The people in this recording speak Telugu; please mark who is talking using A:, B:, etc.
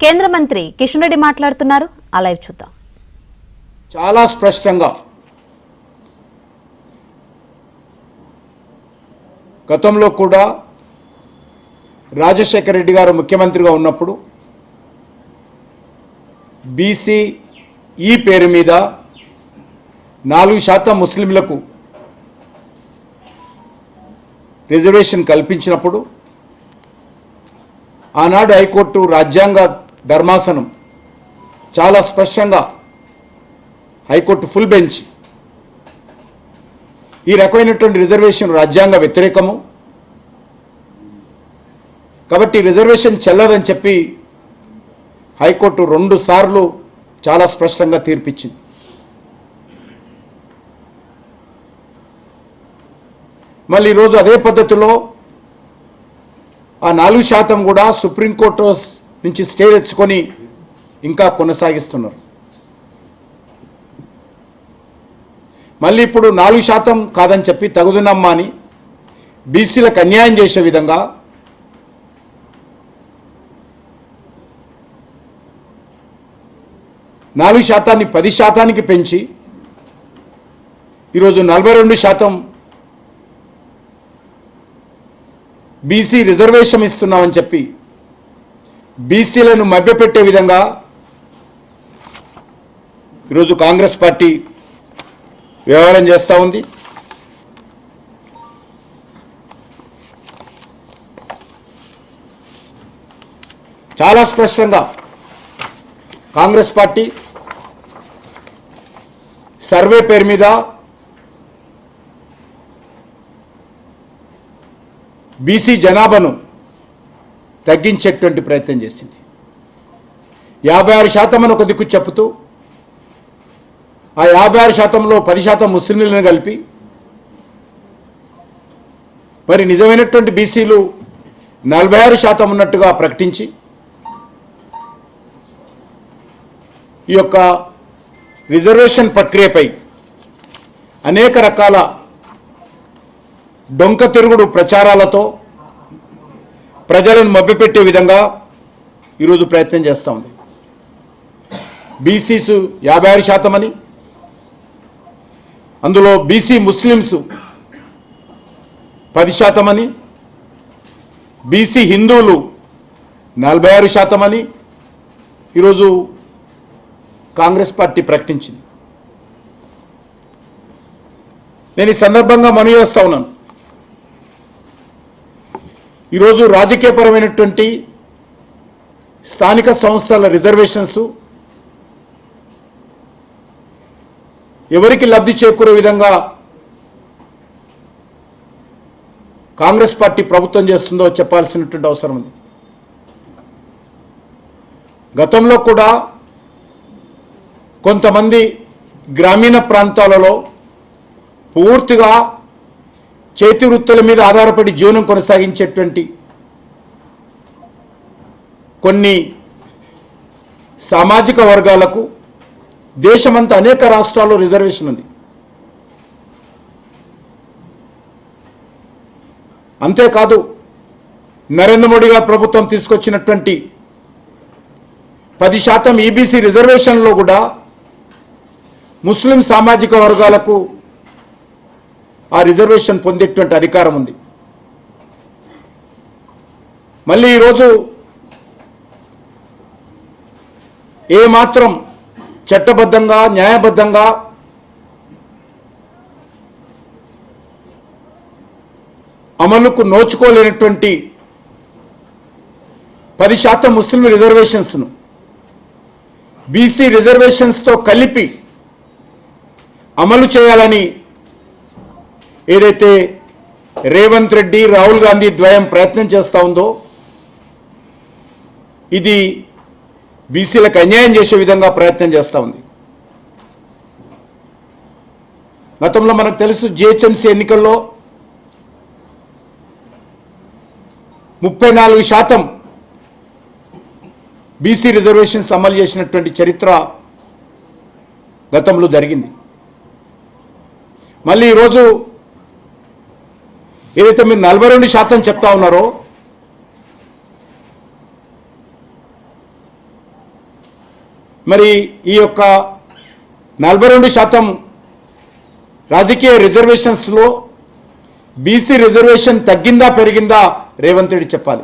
A: కేంద్ర మంత్రి కిషన్ రెడ్డి మాట్లాడుతున్నారు. ఆ లైవ్ చూద్దాం.
B: చాలా స్పష్టంగా గతంలో కూడా రాజశేఖర రెడ్డి గారు ముఖ్యమంత్రిగా ఉన్నప్పుడు బీసీ ఈ పేరు మీద 4% ముస్లింలకు రిజర్వేషన్ కల్పించినప్పుడు ఆనాడు హైకోర్టు రాజ్యాంగ ధర్మాసనం చాలా స్పష్టంగా హైకోర్టు ఫుల్ బెంచ్ ఈ రకమైనటువంటి రిజర్వేషన్ రాజ్యాంగ వ్యతిరేకము కాబట్టి రిజర్వేషన్ చెల్లదని చెప్పి హైకోర్టు 2 సార్లు చాలా స్పష్టంగా తీర్పిచ్చింది. మళ్ళీ ఈరోజు అదే పద్ధతిలో ఆ 4% కూడా సుప్రీంకోర్టు నుంచి స్టే తెచ్చుకొని ఇంకా కొనసాగిస్తున్నారు. మళ్ళీ ఇప్పుడు 4% కాదని చెప్పి తగుదునమ్మా అని బీసీలకు అన్యాయం చేసే విధంగా నాలుగు శాతాన్ని 10% పెంచి ఈరోజు 42% బీసీ రిజర్వేషన్ ఇస్తున్నామని చెప్పి బీసీలను మభ్యపెట్టే విధంగా ఈరోజు కాంగ్రెస్ పార్టీ వ్యవహారం చేస్తూ ఉంది. చాలా స్పష్టంగా కాంగ్రెస్ పార్టీ సర్వే పేరు మీద బీసీ జనాభాను తగ్గించేటువంటి ప్రయత్నం చేసింది. 56% అని ఒక దిక్కు చెప్తూ ఆ 56%లో 10% ముస్లింలను కలిపి మరి నిజమైనటువంటి బీసీలు 46% ఉన్నట్టుగా ప్రకటించి ఈ యొక్క రిజర్వేషన్ ప్రక్రియపై అనేక రకాల డొంక తిరుగుడు ప్రచారాలతో ప్రజలను మభ్యపెట్టే విధంగా ఈరోజు ప్రయత్నం చేస్తూ ఉంది. బీసీస్ 56% అని, అందులో బీసీ ముస్లిమ్స్ 10% అని, బీసీ హిందువులు 46% అని ఈరోజు కాంగ్రెస్ పార్టీ ప్రకటించింది. నేను ఈ సందర్భంగా మనవి చేస్తా ఉన్నాను. ఈరోజు రాజకీయపరమైనటువంటి స్థానిక సంస్థల రిజర్వేషన్స్ ఎవరికి లబ్ధి చేకూరే విధంగా కాంగ్రెస్ పార్టీ ప్రభుత్వం చేస్తుందో చెప్పాల్సినటువంటి అవసరం ఉంది. గతంలో కూడా కొంతమంది గ్రామీణ ప్రాంతాలలో పూర్తిగా చేతి వృత్తుల మీద ఆధారపడి జీవనం కొనసాగించేటువంటి కొన్ని సామాజిక వర్గాలకు దేశమంతా అనేక రాష్ట్రాల్లో రిజర్వేషన్ ఉంది. అంతేకాదు నరేంద్ర మోడీ గారు ప్రభుత్వం తీసుకొచ్చినటువంటి 10% ఈబీసీ రిజర్వేషన్లో కూడా ముస్లిం సామాజిక వర్గాలకు ఆ రిజర్వేషన్ పొందేటువంటి అధికారం ఉంది. మళ్ళీ ఈరోజు ఏమాత్రం చట్టబద్ధంగా న్యాయబద్ధంగా అమలుకు నోచుకోలేనటువంటి 10% ముస్లిం రిజర్వేషన్స్ను బీసీ రిజర్వేషన్స్తో కలిపి అమలు చేయాలని ఏదైతే రేవంత్ రెడ్డి రాహుల్ గాంధీ ద్వయం ప్రయత్నం చేస్తూ ఉందో ఇది బీసీలకు అన్యాయం చేసే విధంగా ప్రయత్నం చేస్తూ ఉంది. గతంలో మనకు తెలుసు జిహెచ్ఎంసీ ఎన్నికల్లో 34% బీసీ రిజర్వేషన్స్ అమలు చేసినటువంటి చరిత్ర గతంలో జరిగింది. మళ్ళీ ఈరోజు ఏదైతే మీరు 42% చెప్తా ఉన్నారో మరి ఈ యొక్క 42% రాజకీయ రిజర్వేషన్స్లో బీసీ రిజర్వేషన్ తగ్గిందా పెరిగిందా రేవంత్ రెడ్డి చెప్పాలి.